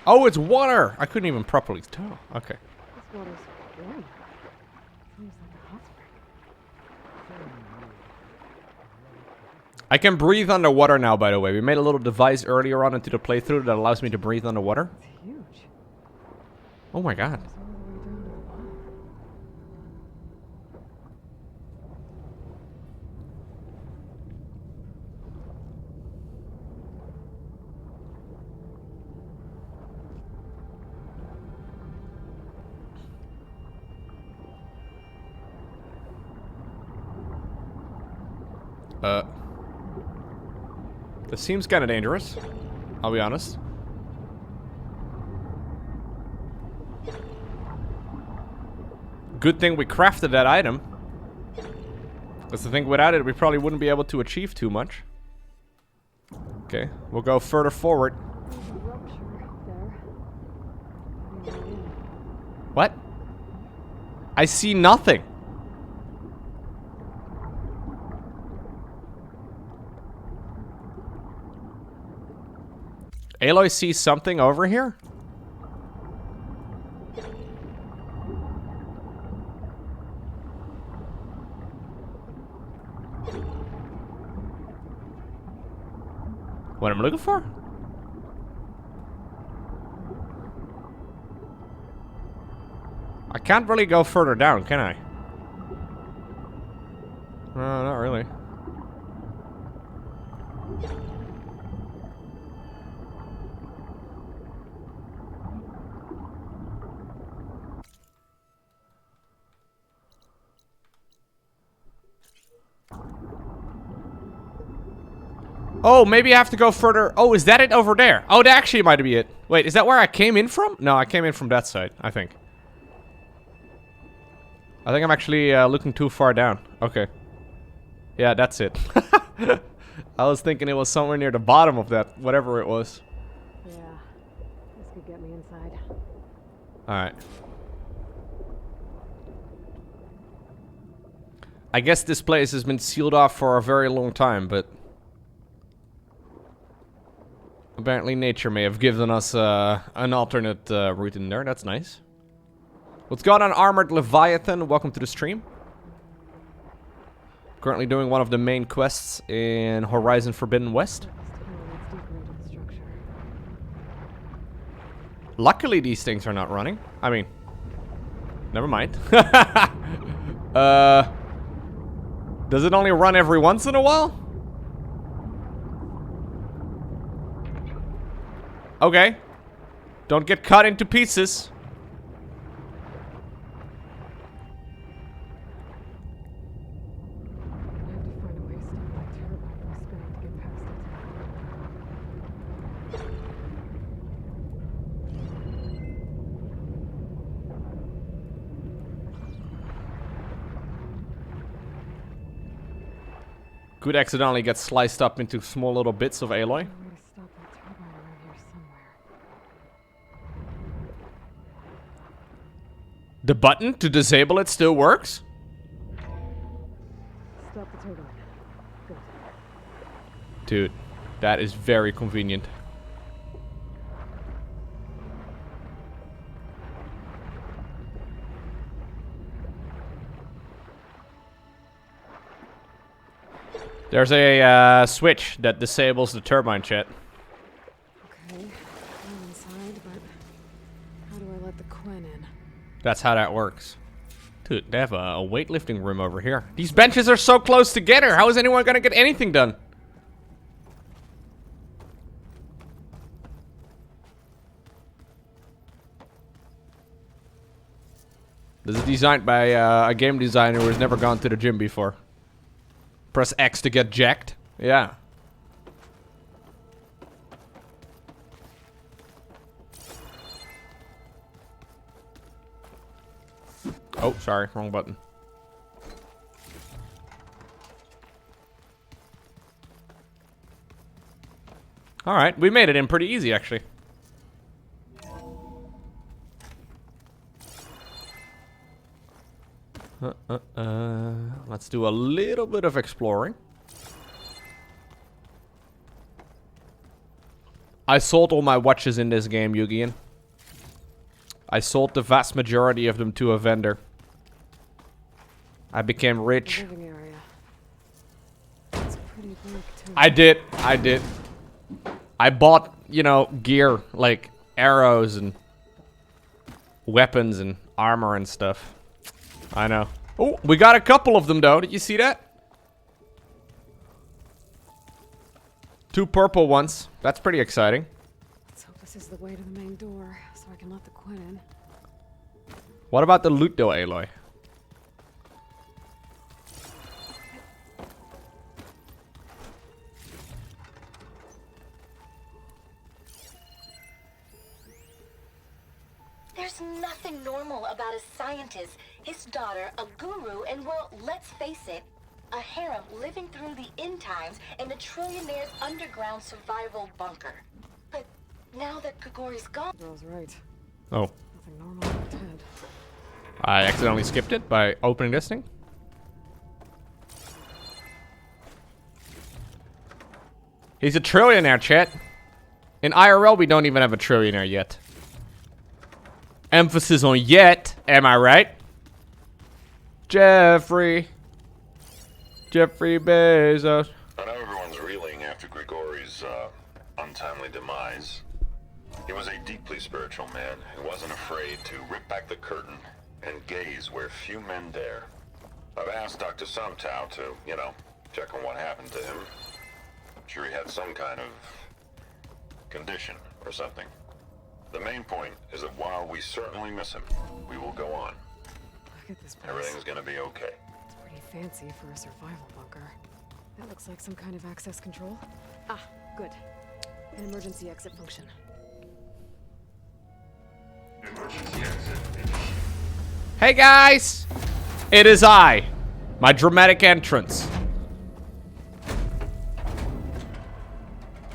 Oh, it's water! I couldn't even properly tell. Okay. This water's warm. Seems like a hot spring. I can breathe underwater now, by the way. We made a little device earlier on into the playthrough that allows me to breathe underwater. It's huge. Oh my god. It's all the way down to the bottom. This seems kind of dangerous. I'll be honest. Good thing we crafted that item. That's the thing, without it, we probably wouldn't be able to achieve too much. Okay, we'll go further forward. There's a rupture there. What? I see nothing. Aloy sees something over here? What I'm looking for? I can't really go further down, can I? No, not really. Oh, maybe I have to go further. Oh, is that it over there? Oh, that actually might be it. Wait, is that where I came in from? No, I came in from that side, I think. I think I'm actually looking too far down. Okay. Yeah, that's it. I was thinking it was somewhere near the bottom of that, whatever it was. Yeah. This could get me inside. Alright. I guess this place has been sealed off for a very long time, but apparently nature may have given us an alternate route in there. That's nice. What's going on, Armored Leviathan? Welcome to the stream. Currently doing one of the main quests in Horizon Forbidden West. Luckily, these things are not running. I mean, never mind. Does it only run every once in a while? Okay. Don't get cut into pieces. Could accidentally get sliced up into small little bits of Aloy. The button to disable it still works? Stop the turbine. Good. Dude, that is very convenient. There's a switch that disables the turbine, chat. Okay, I'm inside, but how do I let the Quinn in? That's how that works. Dude, they have a weightlifting room over here. These benches are so close together. How is anyone gonna get anything done? This is designed by a game designer who has never gone to the gym before. Press X to get jacked. Yeah. Oh, sorry. Wrong button. Alright, we made it in pretty easy, actually. Let's do a little bit of exploring. I sold all my watches in this game, Yugian. I sold the vast majority of them to a vendor. I became rich. Living area. It's pretty bleak too. I did. I bought, you know, gear like arrows and weapons and armor and stuff. I know. Oh, we got a couple of them though. Did you see that? 2 purple ones. That's pretty exciting. Let's hope this is the way to the main door, so I can let the Quinn in. What about the loot though, Aloy? There's nothing normal about a scientist, his daughter, a guru, and well, let's face it, a harem living through the end times in a trillionaire's underground survival bunker. But now that Grigori's gone... Girl's right. Oh. Nothing normal about Ted. I accidentally skipped it by opening this thing. He's a trillionaire, chat. In IRL, we don't even have a trillionaire yet. Emphasis on yet, am I right? Jeffrey Bezos. I know everyone's reeling after Grigori's untimely demise. He was a deeply spiritual man who wasn't afraid to rip back the curtain and gaze where few men dare. I've asked Dr. Sumtow to, you know, check on what happened to him. I'm sure he had some kind of condition or something. The main point is that while we certainly miss him, we will go on. Look at this place. Everything's gonna be okay. It's pretty fancy for a survival bunker. That looks like some kind of access control. Ah, good. An emergency exit function. Hey guys! It is I. My dramatic entrance.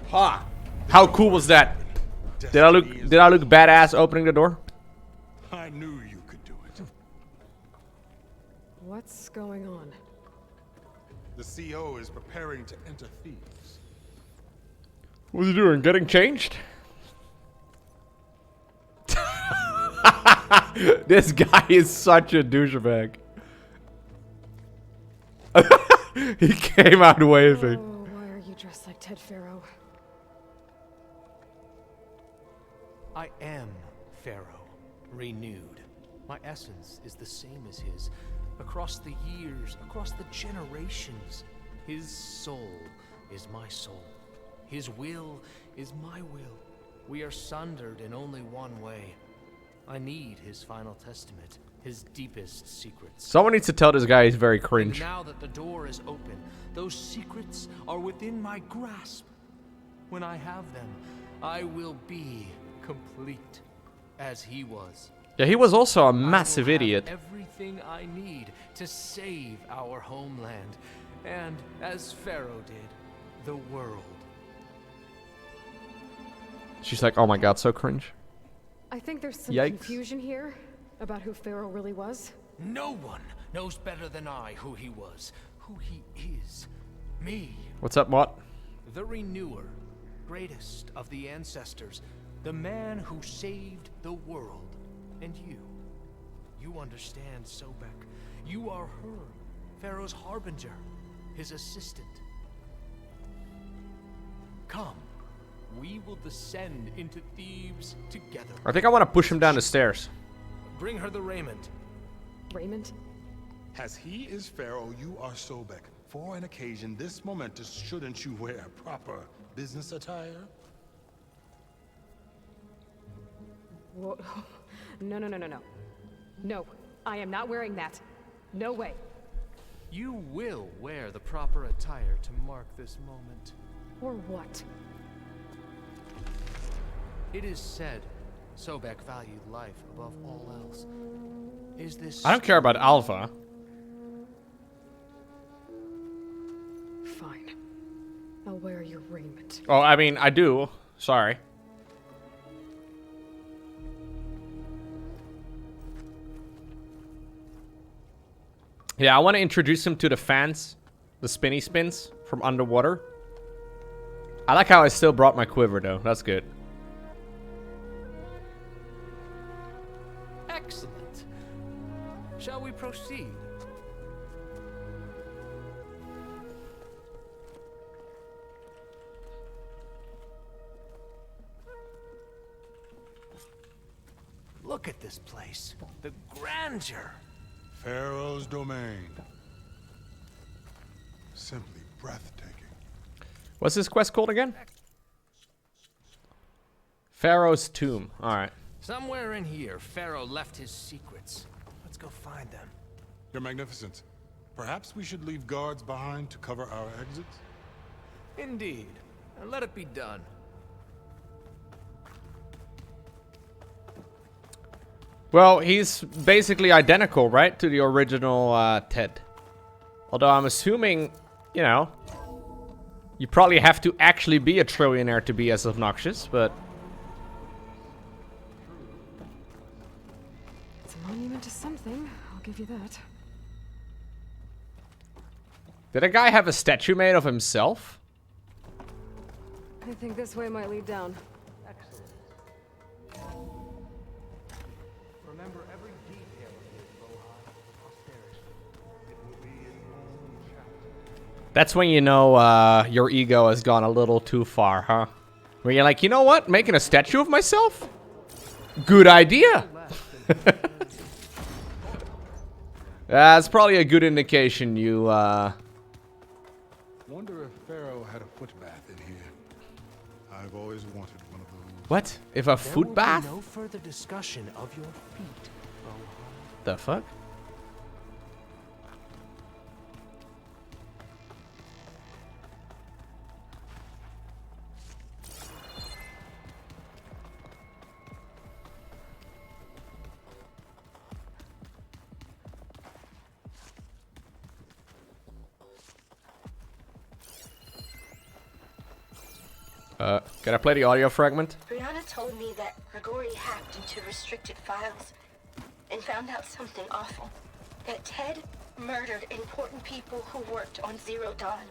Ha! How cool was that? Did I look badass opening the door? I knew you could do it. What's going on? The CO is preparing to enter Thebes. What's he doing? Getting changed? This guy is such a douchebag. He came out waving. Oh, why are you dressed like Ted Faro? I am Pharaoh, renewed. My essence is the same as his. Across the years, across the generations, his soul is my soul. His will is my will. We are sundered in only one way. I need his final testament, his deepest secrets. Someone needs to tell this guy he's very And cringe. now that the door is open, those secrets are within my grasp. When I have them, I will be complete, as he was. Yeah, he was also a I massive will have idiot. Everything I need to save our homeland, and as Pharaoh did, the world. She's like, oh my god, so cringe. I think there's some Yikes. confusion here about who Pharaoh really was. No one knows better than I who he was, who he is. Me, What's up, Mott? the renewer, greatest of the ancestors, the man who saved the world. And you understand, Sobek. You are her, Pharaoh's harbinger, his assistant. Come, we will descend into Thebes together. I think I want to push him down the stairs. Bring her the raiment. Raymond? As he is Pharaoh, you are Sobek. For an occasion this momentous, shouldn't you wear proper business attire? Whoa. No. No, I am not wearing that. No way. You will wear the proper attire to mark this moment. Or what? It is said Sobek valued life above all else. Is this... I don't care about Alpha. Fine. I'll wear your raiment. Oh, I mean, I do. Sorry. Yeah, I want to introduce him to the fans. The spinny spins from underwater. I like how I still brought my quiver though. That's good. Excellent. Shall we proceed? Look at this place. The grandeur. Pharaoh's domain. Simply breathtaking. What's this quest called again? Pharaoh's tomb. All right. Somewhere in here, Pharaoh left his secrets. Let's go find them. Your Magnificence, perhaps we should leave guards behind to cover our exits? Indeed. And let it be done. Well, he's basically identical, right, to the original Ted. Although I'm assuming, you know, you probably have to actually be a trillionaire to be as obnoxious, but... It's a monument to something, I'll give you that. Did a guy have a statue made of himself? I think this way might lead down. Remember every detail of this, Bohai. Posterity. It will be its own chapter. That's when you know your ego has gone a little too far, huh? Where you're like, you know what? Making a statue of myself? Good idea! That's probably a good indication you, Wonder if Pharaoh had a foot bath in here. I've always wanted one of those. What? If a foot bath? There will be no further discussion of your feet, Bohai. The fuck? Can I play the audio fragment? Brianna told me that Grigori hacked into restricted files and found out something awful. That Ted murdered important people who worked on Zero Dawn.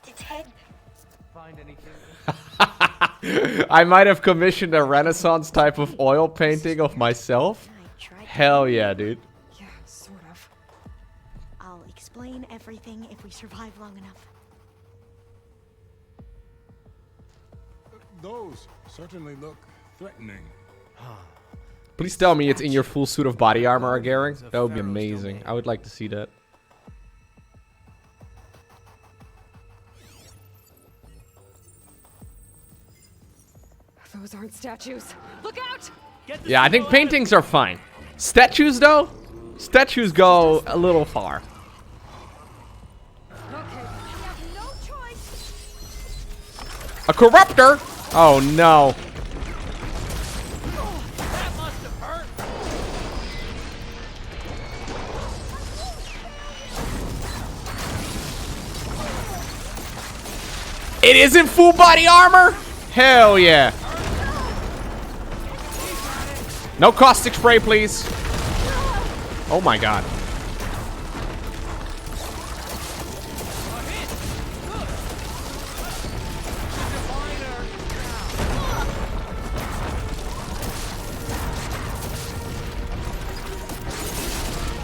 Did Ted... Find anything? I might have commissioned a Renaissance type of oil painting of myself. Hell yeah, dude. Yeah, sort of. I'll explain everything if we survive long enough. Those certainly look threatening. Please tell me it's in your full suit of body armor, Garen. That would be amazing. I would like to see that. Those aren't statues. Look out! Yeah, I think paintings are fine. Statues, though? Statues go a little far. Okay, we have no choice. A corruptor? Oh, no. That must have hurt. It isn't full body armor? Hell yeah. No caustic spray, please. Oh my god.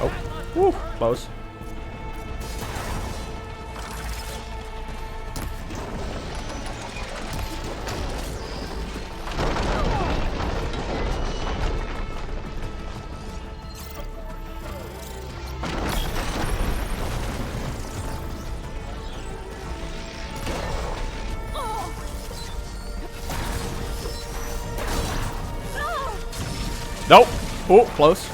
Oh, woo, close. Nope. Oh, close.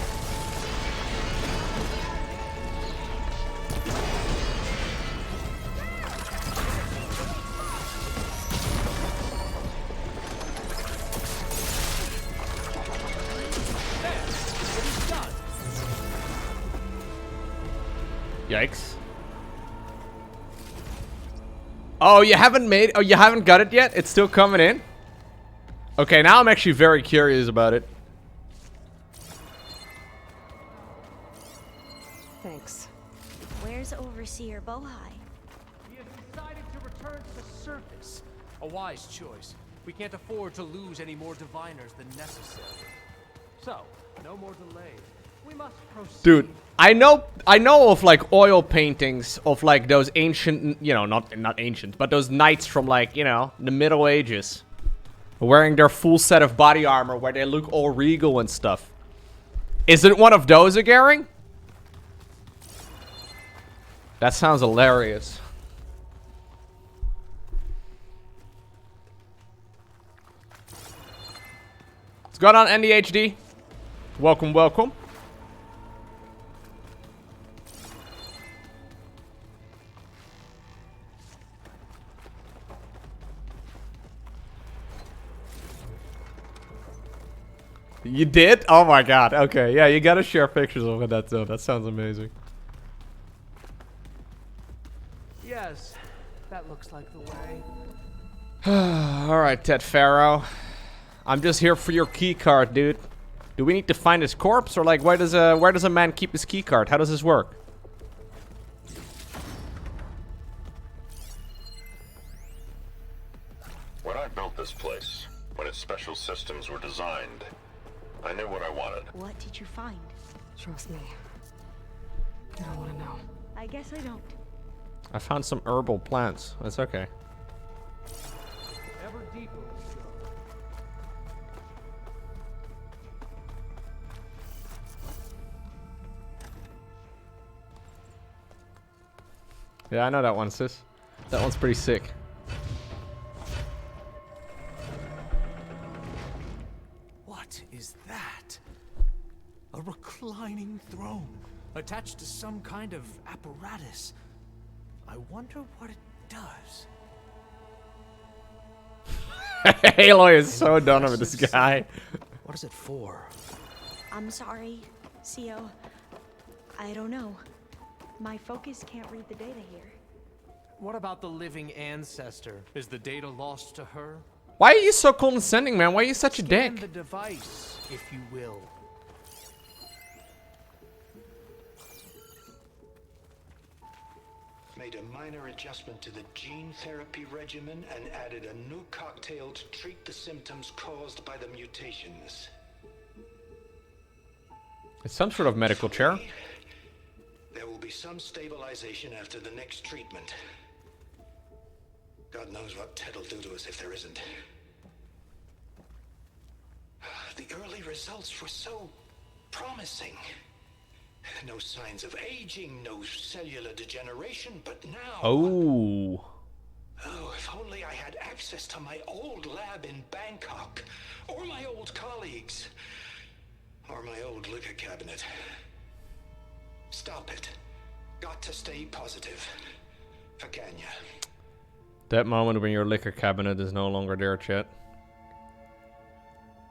Yikes. Oh, you haven't got it yet? It's still coming in? Okay, now I'm actually very curious about it. Thanks. Where's Overseer Bohai? He has decided to return to the surface. A wise choice. We can't afford to lose any more diviners than necessary. So, no more delay. We must proceed. Dude, I know of like oil paintings of like those ancient, you know, not ancient, but those knights from like, you know, the Middle Ages. Wearing their full set of body armor where they look all regal and stuff. Is it one of those, Agaring? That sounds hilarious. What's going on, NDHD? Welcome, welcome. You did? Oh my god. Okay, yeah, you gotta share pictures of that though. That sounds amazing. Yes, that looks like the way. Alright, Ted Pharaoh. I'm just here for your key card, dude. Do we need to find his corpse, or like where does a man keep his key card? How does this work? When I built this place, when its special systems were designed, I knew what I wanted. What did you find? Trust me. I don't want to know. I guess I don't. I found some herbal plants. That's okay. Ever deeper we go. Yeah, I know that one, sis. That one's pretty sick. What is that? A reclining throne attached to some kind of apparatus. I wonder what it does. Aloy is so done with this guy. What is it for? I'm sorry, Co. I don't know. My focus can't read the data here. What about the living ancestor? Is the data lost to her? Why are you so condescending, man? Why are you such a Scan dick? the device, if you will. Made a minor adjustment to the gene therapy regimen and added a new cocktail to treat the symptoms caused by the mutations. It's some sort of medical chair. There will be some stabilization after the next treatment. God knows what Ted'll do to us if there isn't. The early results were so promising. No signs of aging, no cellular degeneration, but now... Oh. Oh, if only I had access to my old lab in Bangkok, or my old colleagues, or my old liquor cabinet. Stop it. Got to stay positive. For Kenya. That moment when your liquor cabinet is no longer there, chat.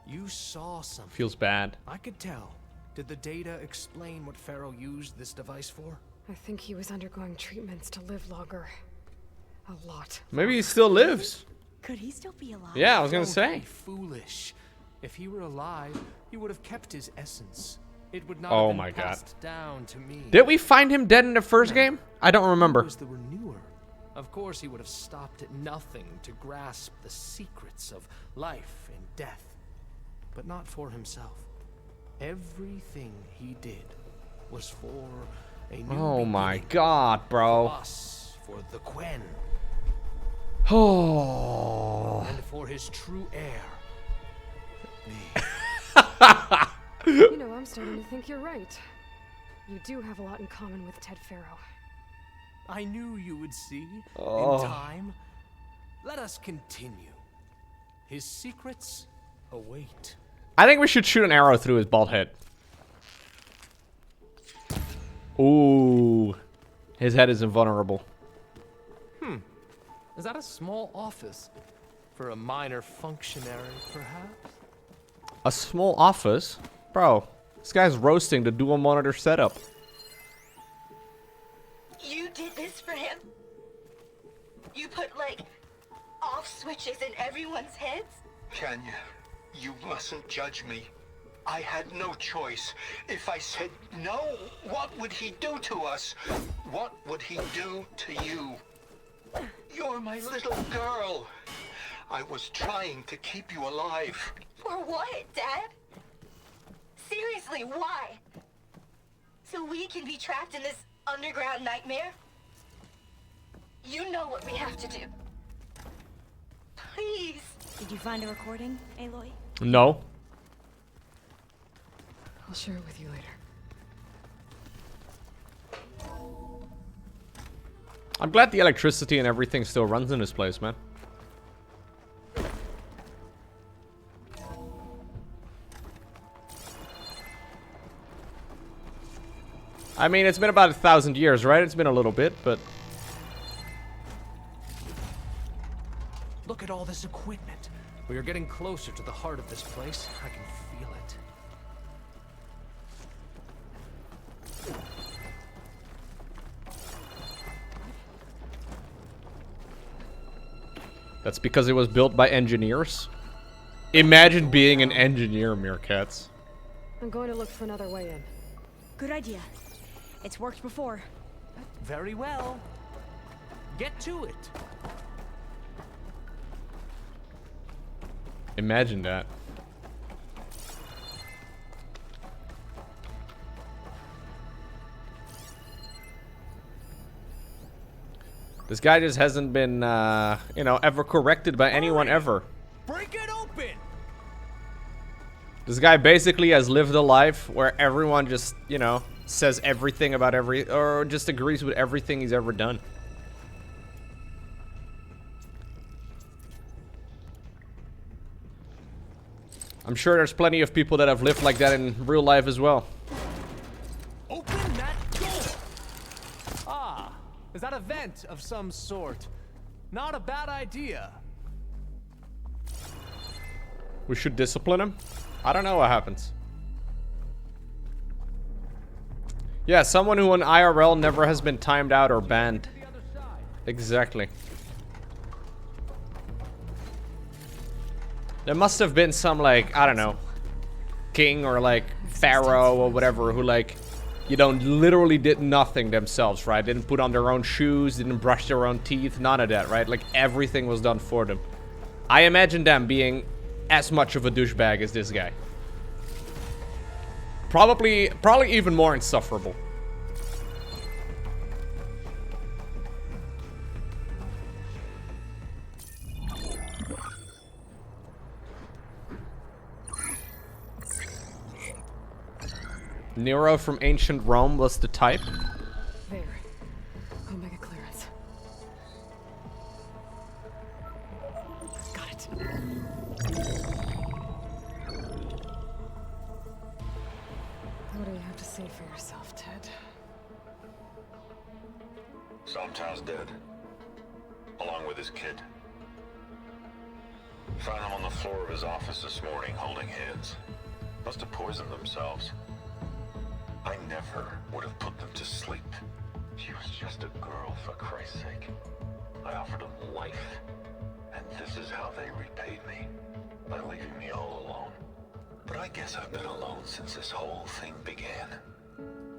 You saw something. Feels bad. I could tell. Did the data explain what Pharaoh used this device for? I think he was undergoing treatments to live longer. A lot. Maybe he still lives. Could he still be alive? Yeah, I was gonna Don't say. be foolish. If he were alive, he would have kept his essence. It would not Oh have my been God. passed down to me. Did we find him dead in the first game? I don't He remember. was the renewer. Of course, he would have stopped at nothing to grasp the secrets of life and death, but not for himself. Everything he did was for a new Oh my beginning. god, For bro. us, for the Quen, Oh. and for his true heir, me. You know, I'm starting to think you're right. You do have a lot in common with Ted Pharaoh. I knew you would see Oh. in time. Let us continue. His secrets await. I think we should shoot an arrow through his bald head. Ooh. His head is invulnerable. Is that a small office? For a minor functionary, perhaps? A small office? Bro, this guy's roasting the dual monitor setup. You did this for him? You put, like, off switches in everyone's heads? Kenya, you mustn't judge me. I had no choice. If I said no, what would he do to us? What would he do to you? You're my little girl. I was trying to keep you alive. For what, Dad? Seriously, why? So we can be trapped in this underground nightmare? You know what we have to do. Please. Did you find a recording, Aloy? No. I'll share it with you later. I'm glad the electricity and everything still runs in this place, man. I mean, it's been about 1,000 years, right? It's been a little bit, but... Look at all this equipment. We are getting closer to the heart of this place. I can feel it. That's because it was built by engineers. Imagine being an engineer, Meerkats. I'm going to look for another way in. Good idea. It's worked before. Very well. Get to it. Imagine that. This guy just hasn't been, you know, ever corrected by anyone ever. Break it open! This guy basically has lived a life where everyone just, you know, says everything about or just agrees with everything he's ever done. I'm sure there's plenty of people that have lived like that in real life as well. Open that door! Ah, is that a vent of some sort? Not a bad idea. We should discipline him? I don't know what happens. Yeah, someone who in IRL never has been timed out or banned. Exactly. There must have been some, like, I don't know, king or, like, pharaoh or whatever who, like, you know, literally did nothing themselves, right? Didn't put on their own shoes, didn't brush their own teeth, none of that, right? Like, everything was done for them. I imagine them being as much of a douchebag as this guy. Probably even more insufferable. Nero from ancient Rome was the type. There. Omega clearance. Got it. What do you have to say for yourself, Ted? Sometimes dead. Along with his kid. Found him on the floor of his office this morning, holding hands. Must have poisoned themselves. I never would have put them to sleep. She was just a girl, for Christ's sake. I offered them life. And this is how they repaid me. By leaving me all alone. But I guess I've been alone since this whole thing began.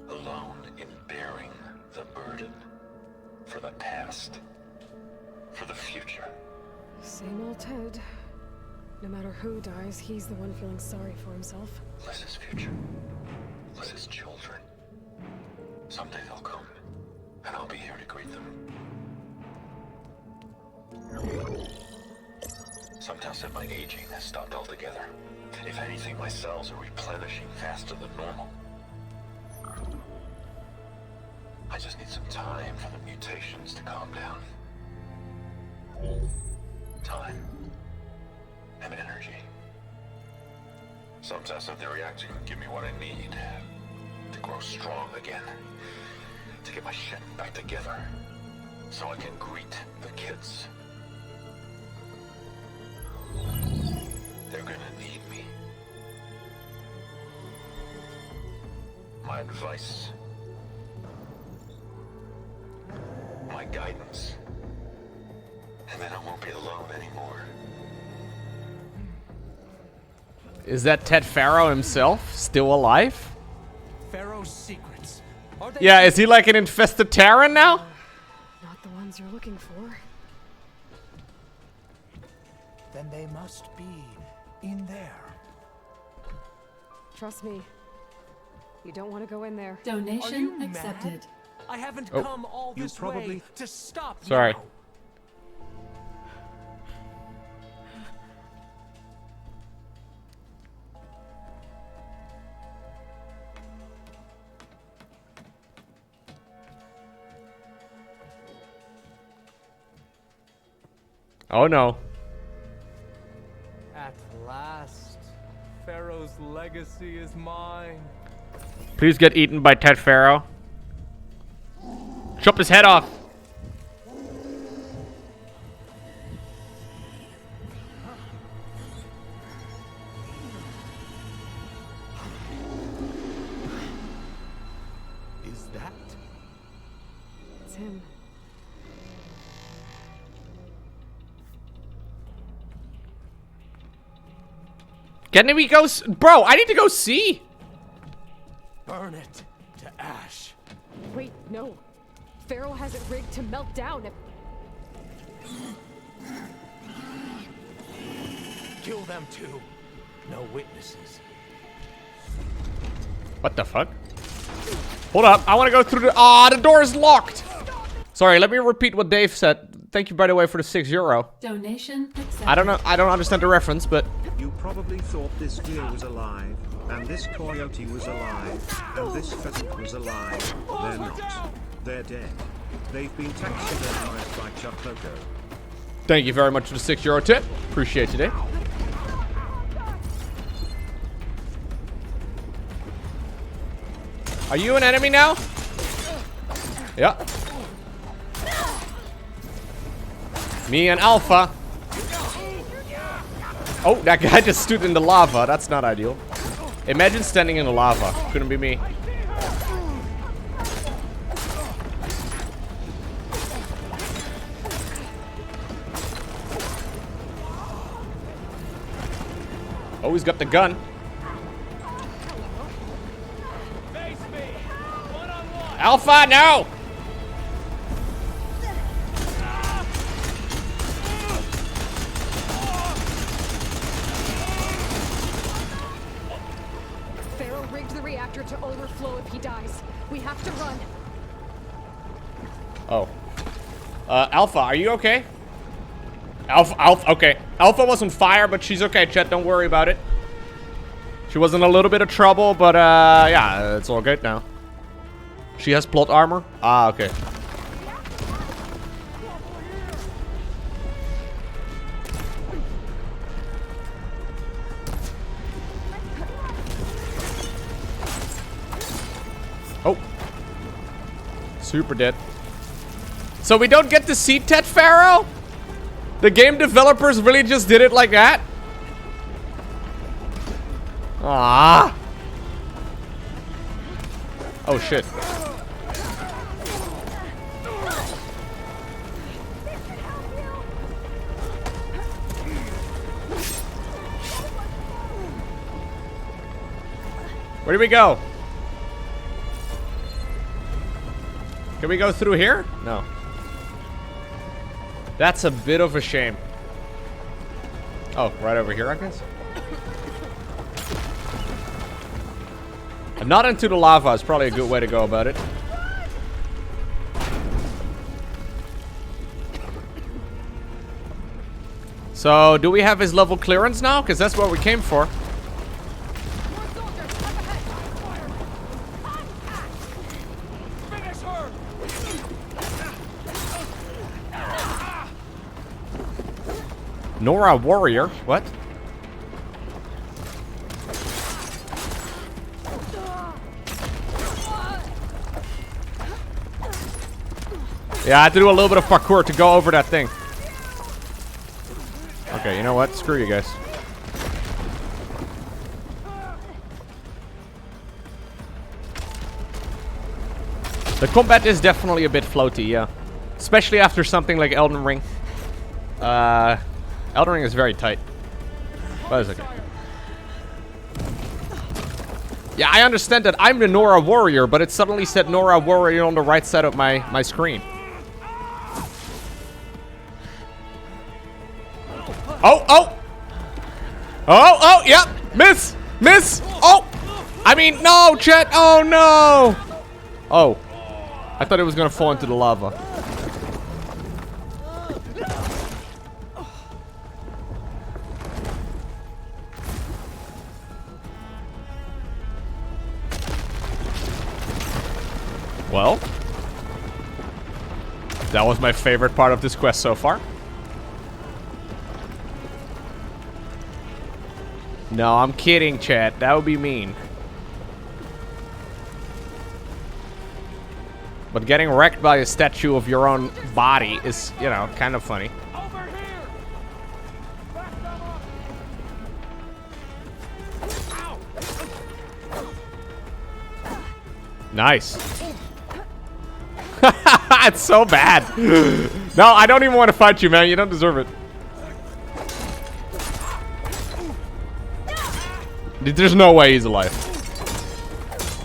Alone in bearing the burden. For the past. For the future. Same old Ted. No matter who dies, he's the one feeling sorry for himself. Liz's future. Liz's children. Someday they'll come. And I'll be here to greet them. Some tell said my aging has stopped altogether. If anything, my cells are replenishing faster than normal. I just need some time for the mutations to calm down. Time. And energy. Some tell said the reactor can give me what I need. To grow strong again. To get my shit back together. So I can greet the kids. They're gonna need me. My advice. My guidance. And then I won't be alone anymore. Is that Ted Pharaoh himself still alive? Pharaoh's secrets. Are they? Yeah, is he like an infested Terran now? Not the ones you're looking for. then they must be in there. Trust me. You don't want to go in there. Are you Donation mad? accepted. I haven't Oh. come all You this probably- way to stop Sorry. now. Oh no. At last, Pharaoh's legacy is mine. Please get eaten by Ted Pharaoh. Chop his head off. Is that? It's him. Can we go? Bro, I need to go see. Burn it to ash. Wait, no. Pharaoh has it rigged to melt down if... Kill them too. No witnesses. What the fuck? Hold up. I want to go through the... Ah, the door is locked. Sorry, let me repeat what Dave said. Thank you, by the way, for the €6. Donation accepted. I don't know. I don't understand the reference, but... You probably thought this deer was alive, and this coyote was alive, and this pheasant was alive. They're not. They're dead. They've been taxidermized by Chuck Lowko. Thank you very much for the €6 tip. Appreciate it, Dave. Are you an enemy now? Yeah. Me and Alpha. Oh, that guy just stood in the lava. That's not ideal. Imagine standing in the lava. Couldn't be me. Oh, he's got the gun. Alpha, no! Pharaoh rigged the reactor to overflow if he dies. We have to run. Oh. Alpha, are you okay? Alpha, okay. Alpha was on fire, but she's okay, Chet. Don't worry about it. She was in a little bit of trouble, but, yeah, it's all good now. She has plot armor? Ah, okay. Oh. Super dead. So we don't get to see Ted Pharaoh? The game developers really just did it like that? Ah. Oh shit. Where do we go? Can we go through here? No. That's a bit of a shame. Oh, right over here, I guess. Not into the lava is probably a good way to go about it. So, do we have his level clearance now? Because that's what we came for. Nora Warrior? What? Yeah, I had to do a little bit of parkour to go over that thing. Okay, you know what? Screw you guys. The combat is definitely a bit floaty, yeah. Especially after something like Elden Ring. Elden Ring is very tight. But it's okay. Yeah, I understand that I'm the Nora Warrior, but it suddenly said Nora Warrior on the right side of my screen. Oh, oh! Oh, yep. Miss. Oh, I mean, no, Chet. Oh, no. Oh, I thought it was going to fall into the lava. Well, that was my favorite part of this quest so far. No, I'm kidding, chat. That would be mean. But getting wrecked by a statue of your own body is, you know, kind of funny. Over here! Back them up! Ow! Nice. It's so bad. No, I don't even want to fight you, man. You don't deserve it. There's no way he's alive.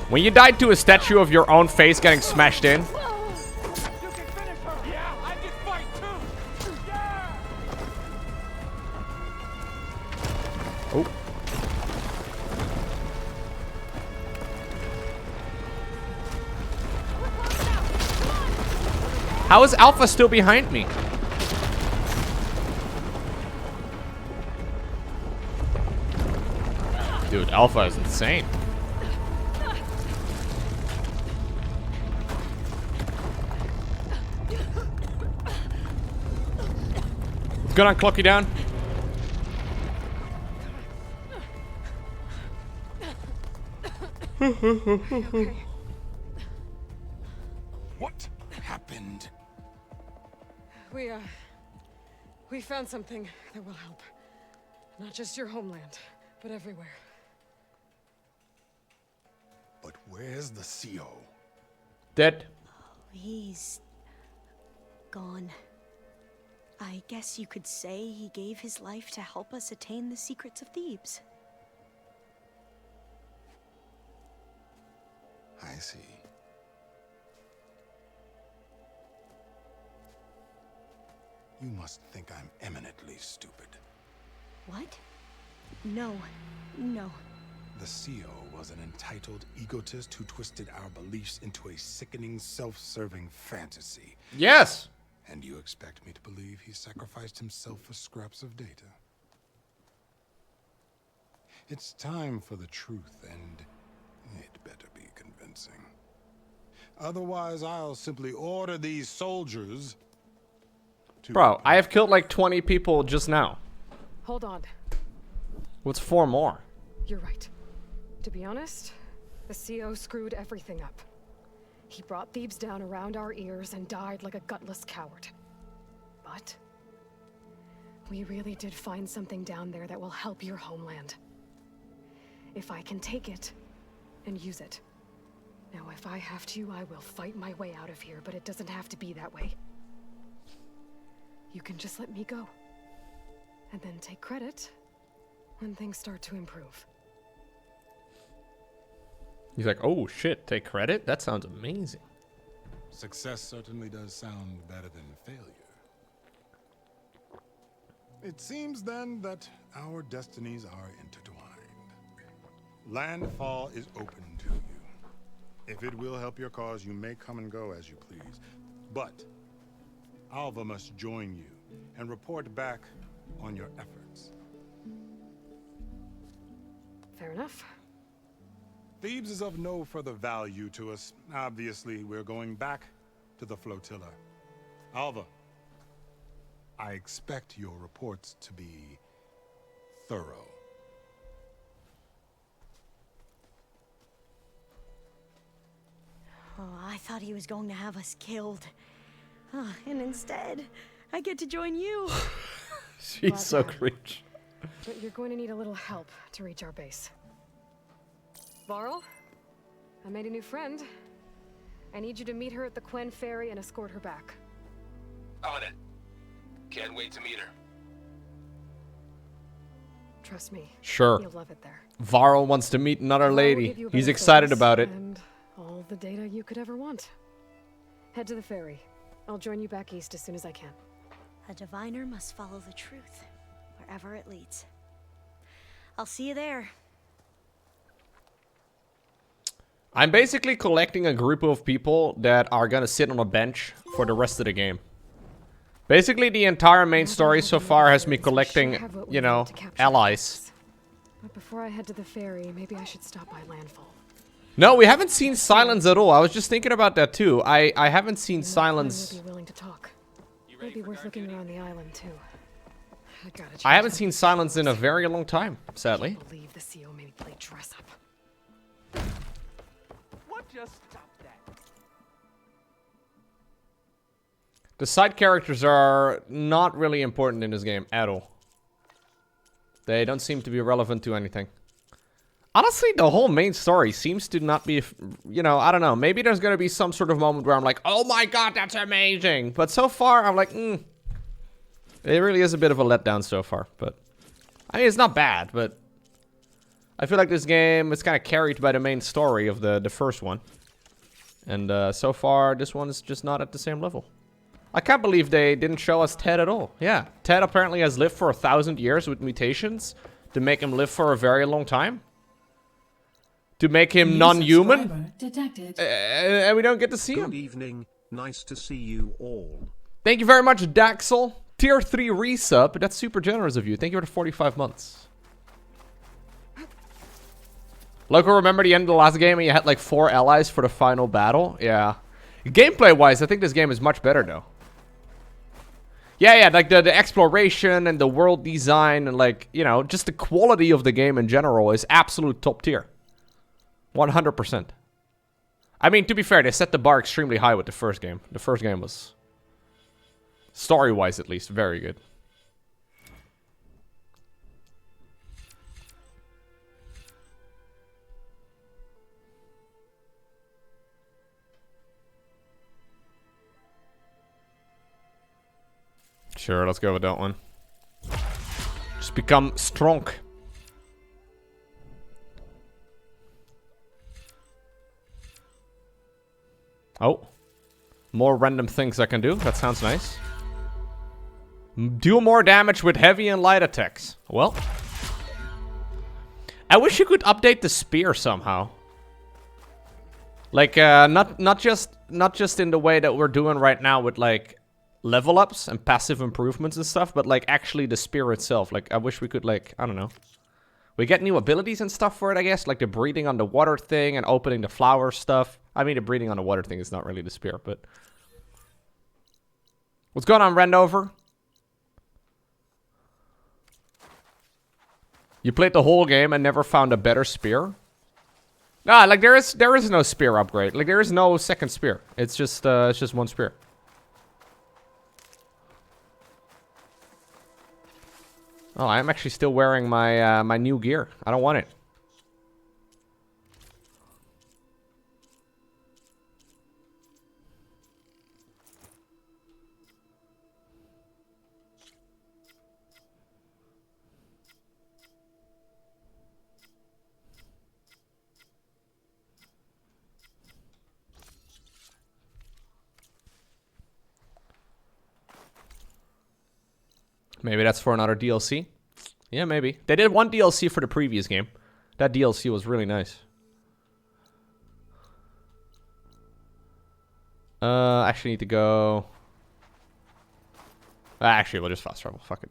When you died to a statue of your own face getting smashed in. You can finish her! Yeah, I can fight too! Yeah! Oh. How is Alpha still behind me? Dude, Alpha is insane. What's going on, Clucky Down? What happened? We found something that will help. Not just your homeland, but everywhere. But where's the CO? Dead. He's gone. I guess you could say he gave his life to help us attain the secrets of Thebes. I see. You must think I'm eminently stupid. What? No. The CO was an entitled egotist who twisted our beliefs into a sickening, self-serving fantasy. Yes. And you expect me to believe he sacrificed himself for scraps of data? It's time for the truth, and it better be convincing. Otherwise, I'll simply order these soldiers to... Bro, I have killed like 20 people just now. Hold on. What's 4 more? You're right. To be honest, the CO screwed everything up. He brought Thebes down around our ears and died like a gutless coward. But we really did find something down there that will help your homeland. If I can take it and use it. Now, if I have to, I will fight my way out of here, but it doesn't have to be that way. You can just let me go. And then take credit when things start to improve. He's like, oh shit, take credit? That sounds amazing. Success certainly does sound better than failure. It seems then that our destinies are intertwined. Landfall is open to you. If it will help your cause, you may come and go as you please. But Alva must join you and report back on your efforts. Fair enough. Thebes is of no further value to us. Obviously, we're going back to the flotilla. Alva, I expect your reports to be thorough. Oh, I thought he was going to have us killed. And instead, I get to join you. She's so cringe. But you're going to need a little help to reach our base. Varl, I made a new friend. I need you to meet her at the Quen Ferry and escort her back. On it. Can't wait to meet her. Trust me. Sure. You'll love it there. Varl wants to meet another I will lady. give you a He's better excited service about it. And all the data you could ever want. Head to the ferry. I'll join you back east as soon as I can. A diviner must follow the truth, wherever it leads. I'll see you there. I'm basically collecting a group of people that are gonna sit on a bench for the rest of the game. Basically, the entire main story so far has me collecting, you know, allies. But before I head to the ferry, maybe I should stop by Landfall. No, we haven't seen Silence at all. I was just thinking about that too. I haven't seen Silence. Be willing to talk. Maybe worth looking around the island too. I haven't seen Silence in a very long time, sadly. I can't believe the CO made me play dress up. What just stopped that? The side characters are not really important in this game at all. They don't seem to be relevant to anything. Honestly, the whole main story seems to not be, you know, I don't know. Maybe there's gonna be some sort of moment where I'm like, oh my god, that's amazing. But so far, I'm like, It really is a bit of a letdown so far. But, I mean, it's not bad, but I feel like this game is kind of carried by the main story of the first one. And so far, this one is just not at the same level. I can't believe they didn't show us Ted at all. Yeah, Ted apparently has lived for 1,000 years with mutations to make him live for a very long time. To make him non-human. And we don't get to see him. Good evening. Nice to see you all. Thank you very much, Daxel. Tier 3 resub. That's super generous of you. Thank you for the 45 months. Lowko, remember the end of the last game and you had like 4 allies for the final battle? Yeah. Gameplay-wise, I think this game is much better, though. Yeah, like the exploration and the world design and like, you know, just the quality of the game in general is absolute top tier. 100%. I mean, to be fair, they set the bar extremely high with the first game. The first game was, story-wise at least, very good. Sure, let's go with that one. Just become strong. Oh. More random things I can do. That sounds nice. Do more damage with heavy and light attacks. Well. I wish you could update the spear somehow. Like, not just in the way that we're doing right now with, like, level ups and passive improvements and stuff, but, like, actually the spear itself. Like, I wish we could, like, I don't know. We get new abilities and stuff for it, I guess. Like the breathing on the water thing and opening the flower stuff. I mean, the breathing on the water thing is not really the spear, but... What's going on, Rendover? You played the whole game and never found a better spear? Nah, like there is no spear upgrade. Like there is no second spear. It's just one spear. Oh, I'm actually still wearing my my new gear. I don't want it. Maybe that's for another DLC. Yeah, maybe. They did one DLC for the previous game. That DLC was really nice. I actually need to go... Actually, we'll just fast travel. Fuck it.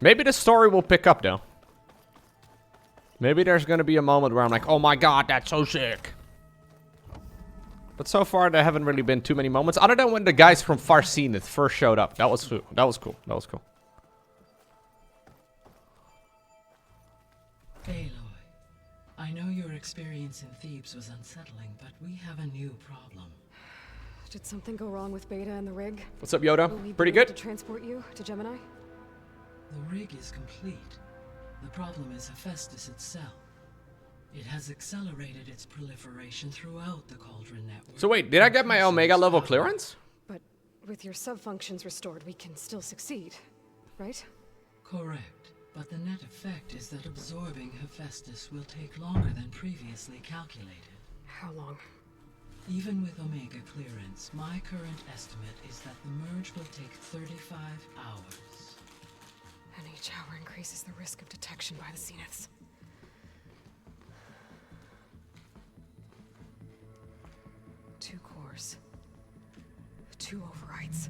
Maybe the story will pick up, though. Maybe there's gonna be a moment where I'm like, oh my god, that's so sick. But so far, there haven't really been too many moments. Other than when the guys from Far Zenith first showed up. That was cool. That was cool. That was cool. Aloy, I know your experience in Thebes was unsettling, but we have a new problem. Did something go wrong with Beta and the rig? What's up, Yoda? Pretty To good? transport you to Gemini? The rig is complete. The problem is Hephaestus itself. It has accelerated its proliferation throughout the Cauldron network. So wait, did I get my Omega level clearance? But with your subfunctions restored, we can still succeed, right? Correct. But the net effect is that absorbing Hephaestus will take longer than previously calculated. How long? Even with Omega clearance, my current estimate is that the merge will take 35 hours. And each hour increases the risk of detection by the Zeniths. Two cores. Two overrides.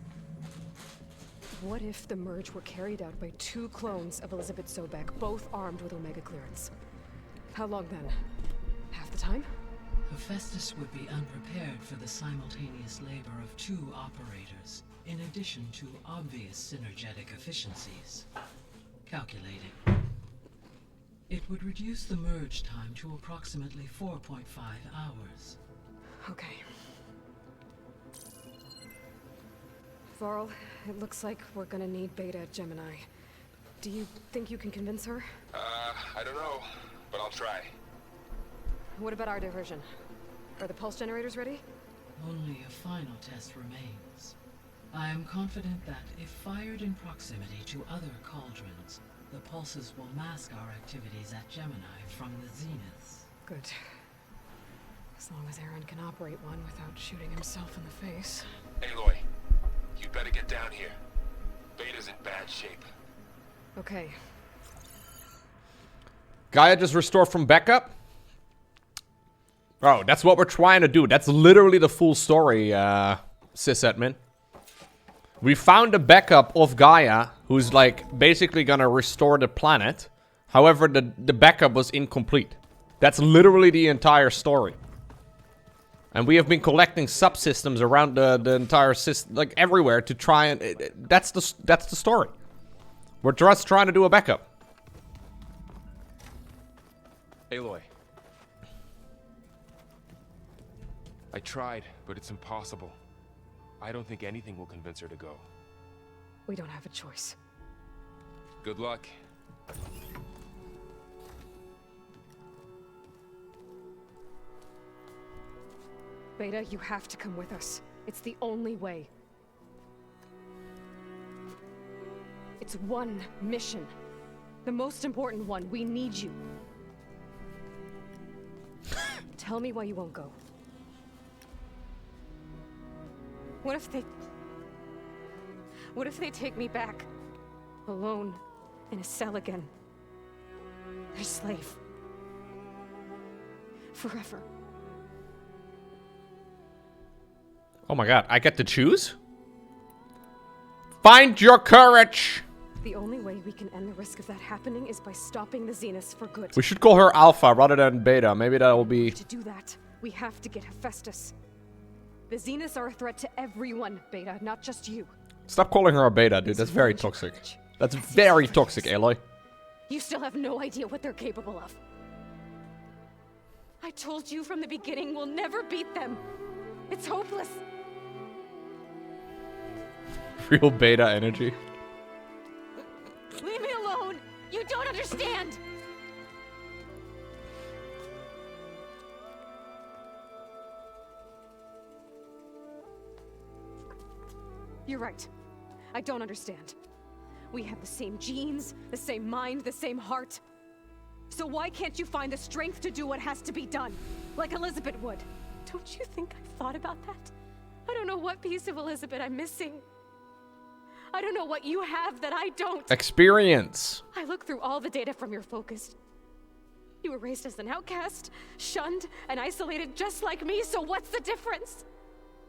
What if the merge were carried out by two clones of Elizabeth Sobek, both armed with Omega clearance? How long then? Half the time? Hephaestus would be unprepared for the simultaneous labor of two operators, in addition to obvious synergetic efficiencies. Calculating. It would reduce the merge time to approximately 4.5 hours. Okay. Varl, it looks like we're gonna need Beta at Gemini. Do you think you can convince her? I don't know, but I'll try. What about our diversion? Are the pulse generators ready? Only a final test remains. I am confident that if fired in proximity to other cauldrons, the pulses will mask our activities at Gemini from the Zeniths. Good. As long as Aaron can operate one without shooting himself in the face. Aloy, you better get down here. Beta's in bad shape. Okay. Gaia just restored from backup? Oh, that's what we're trying to do. That's literally the full story, sysadmin. We found a backup of Gaia, who's like basically gonna restore the planet. However, the backup was incomplete. That's literally the entire story. And we have been collecting subsystems around the entire system, like everywhere, to try and... that's the story. We're just trying to do a backup. Aloy. I tried, but it's impossible. I don't think anything will convince her to go. We don't have a choice. Good luck. Beta, you have to come with us. It's the only way. It's one mission. The most important one. We need you. Tell me why you won't go. What if they take me back? Alone, in a cell again. Their slave. Forever. Oh my god, I get to choose? Find your courage! The only way we can end the risk of that happening is by stopping the Zeniths for good. We should call her Alpha rather than Beta. Maybe that will be... To do that, we have to get Hephaestus. The Zeniths are a threat to everyone, Beta, not just you. Stop calling her a Beta, dude. That's very toxic. That's very toxic, Aloy. You still have no idea what they're capable of. I told you from the beginning we'll never beat them. It's hopeless. Real Beta energy. Leave me alone! You don't understand! You're right. I don't understand. We have the same genes, the same mind, the same heart. So why can't you find the strength to do what has to be done? Like Elizabeth would. Don't you think I've thought about that? I don't know what piece of Elizabeth I'm missing. I don't know what you have that I don't. Experience. I look through all the data from your focus. You were raised as an outcast, shunned, and isolated just like me, so what's the difference?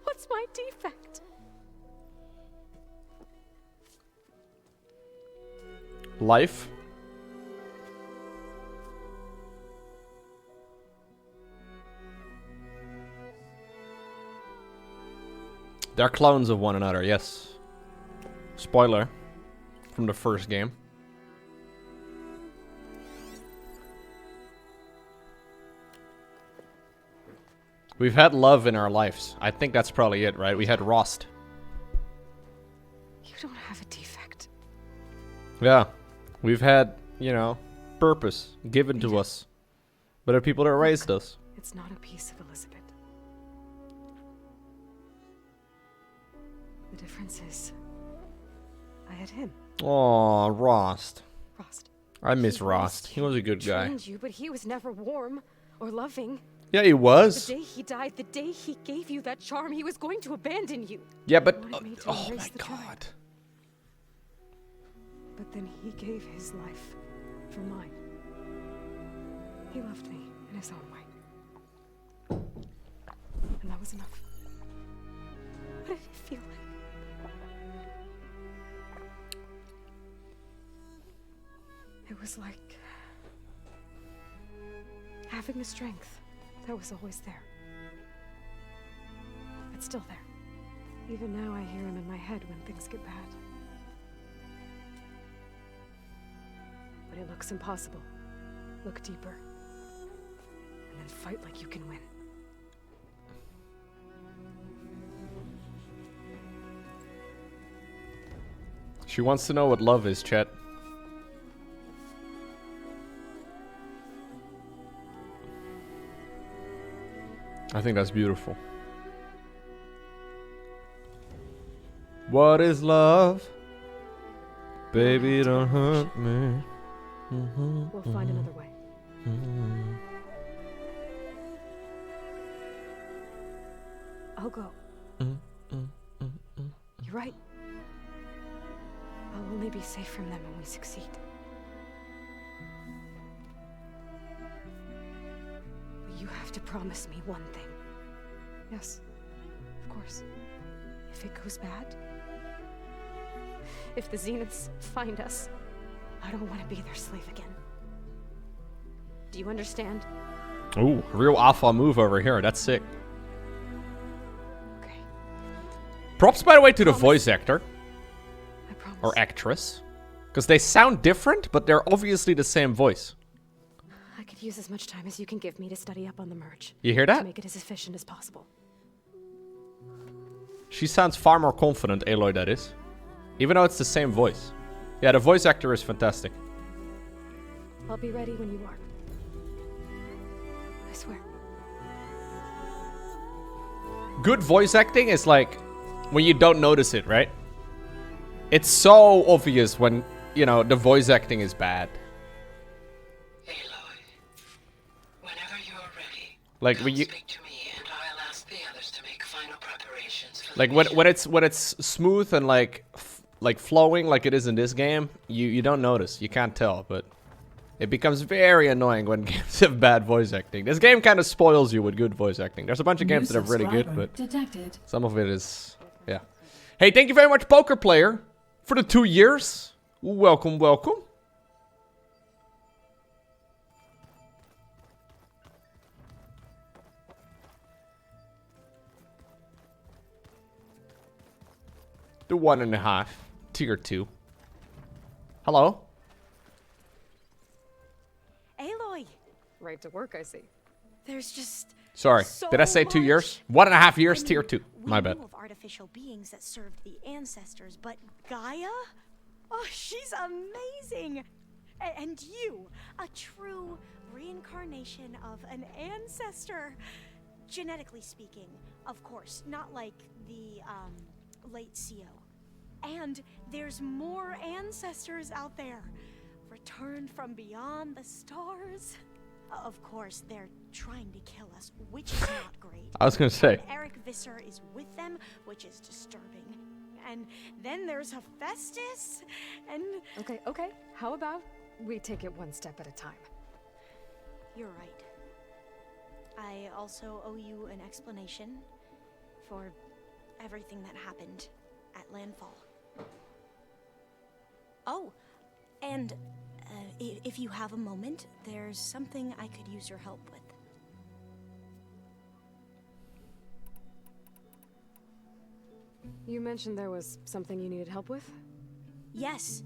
What's my defect? Life. They're clones of one another, yes. Spoiler from the first game. We've had love in our lives. I think that's probably it, right? We had Rost. You don't have a defect. Yeah. We've had, you know, purpose given to us by the people that raised us. It's not a piece of Elizabeth. The difference is, I had him. Aw, Rost. Rost. I miss Rost. He was a good guy. Trained you, but he was never warm or loving. Yeah, he was. The day he died, the day he gave you that charm, he was going to abandon you. Yeah, but Oh my God. But then he gave his life for mine. He loved me in his own way. And that was enough. What did it feel like? It was like having the strength that was always there. It's still there. Even now I hear him in my head when things get bad. But it looks impossible. Look deeper. And then fight like you can win. She wants to know what love is, chat. I think that's beautiful. What is love? Baby, don't hurt me. We'll find another way. I'll go. You're right. I'll only be safe from them when we succeed. But you have to promise me one thing. Yes, of course. If it goes bad, if the Zeniths find us, I don't want to be their slave again. Do you understand? Ooh, real alpha move over here. That's sick. Okay. Props, by the way, to the voice actor. Or actress. Because they sound different, but they're obviously the same voice. I could use as much time as you can give me to study up on the merge. You hear that? To make it as efficient as possible. She sounds far more confident, Aloy, that is. Even though it's the same voice. Yeah, the voice actor is fantastic. I'll be ready when you are. I swear. Good voice acting is like when you don't notice it, right? It's so obvious when, you know, the voice acting is bad. Aloy, whenever you are ready, like when you speak to me and I'll ask the others to make final preparations for like when it's smooth and like flowing like it is in this game, you don't notice, you can't tell, but it becomes very annoying when games have bad voice acting. This game kind of spoils you with good voice acting. There's a bunch of games that are really good, but some of it is, yeah. Hey, thank you very much, Poker Player, for the 2 years. Welcome, welcome. The 1.5, tier 2. Hello. Aloy! Right to work, I see. There's just Sorry, so did I say 2 much. years? 1.5 years, I mean, tier 2. My we bad. knew of artificial beings that served the ancestors, but Gaia? Oh, she's amazing! And you, a true reincarnation of an ancestor. Genetically speaking, of course, not like the, late CO. And there's more ancestors out there, returned from beyond the stars. Of course, they're trying to kill us, which is not great. I was gonna say. And Eric Visser is with them, which is disturbing. And then there's Hephaestus, and... Okay. How about we take it one step at a time? You're right. I also owe you an explanation for everything that happened at Landfall. Oh, and if you have a moment, there's something I could use your help with. You mentioned there was something you needed help with? Yes.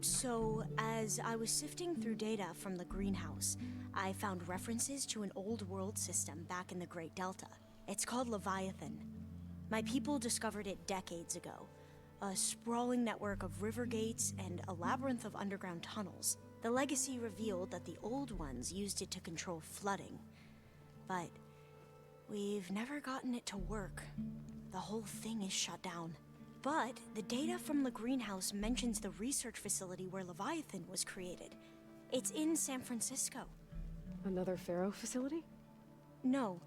So, as I was sifting through data from the greenhouse, I found references to an old world system back in the Great Delta. It's called Leviathan. My people discovered it decades ago. A sprawling network of river gates and a labyrinth of underground tunnels. The legacy revealed that the old ones used it to control flooding. But we've never gotten it to work. The whole thing is shut down. But the data from the greenhouse mentions the research facility where Leviathan was created. It's in San Francisco. Another Pharaoh facility? No.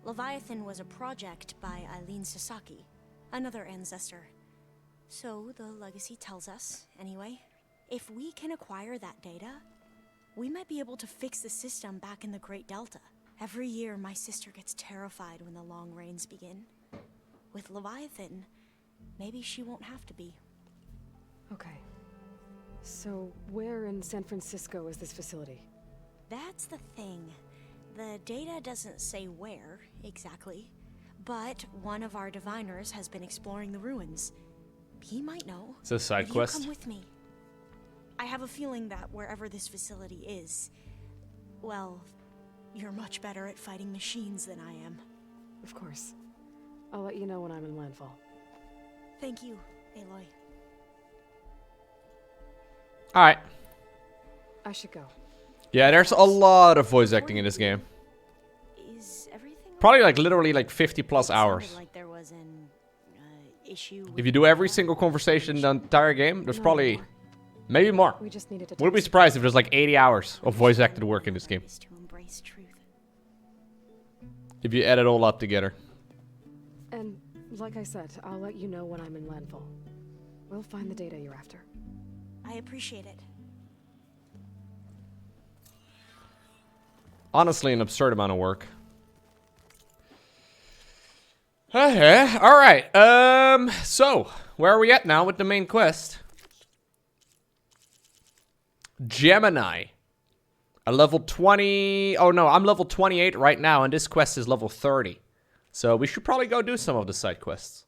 Leviathan was a project by Eileen Sasaki, another ancestor. So the legacy tells us, anyway, if we can acquire that data, we might be able to fix the system back in the Great Delta. Every year, my sister gets terrified when the long rains begin. With Leviathan, maybe she won't have to be. Okay. So, where in San Francisco is this facility? That's the thing. The data doesn't say where, exactly. But one of our diviners has been exploring the ruins. He might know. It's a side If quest. you come with me. I have a feeling that wherever this facility is, well, you're much better at fighting machines than I am. Of course. I'll let you know when I'm in landfall. Thank you, Aloy. Alright. I should go. Yeah, there's a lot of voice acting in this game. Is everything Probably like literally like 50 plus hours. like there was an issue If you do every single conversation in the entire game, there's probably maybe more. We just needed to Wouldn't be surprised if there's like 80 hours of voice acted work in this game. to embrace truth. If you add it all up together. And like I said, I'll let you know when I'm in landfall. We'll find the data you're after. I appreciate it. Honestly, an absurd amount of work. Alright. So, where are we at now with the main quest? Gemini. A level 20... Oh no, I'm level 28 right now, and this quest is level 30. So we should probably go do some of the side quests.